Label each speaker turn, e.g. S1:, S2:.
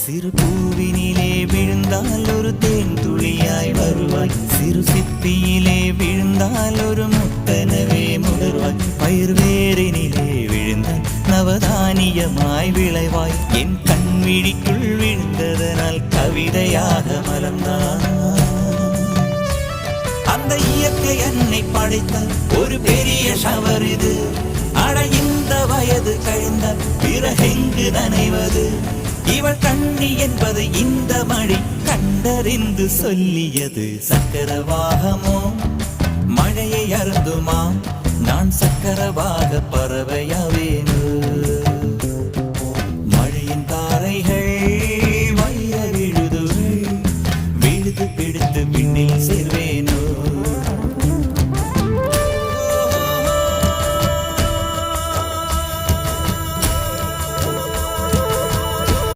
S1: சிறு பூவினிலே விழுந்தால் ஒரு தேன் துளியாய் வருவாய், சிறு சிப்பியிலே விழுந்தால் ஒரு முத்தனவே முடர்வாய், பயிர் வேரினிலே விழுந்தால் நவதானியமாய் விளைவாய், என் கண்விழிக்குள் விழுந்ததனால் கவிதையாக மலர்ந்தாய். அந்த இயற்கை என்னை படைத்த ஒரு பெரிய ஷவர் இது, அட இந்த வயது கழிந்த பிறகெங்கு நனைவது, இவள் கண்ணி என்பது இந்த மழை கண்டறிந்து சொல்லியது. சக்கரவாகமோ மழையை அருந்துமா, நான் சக்கரவாக பறவையா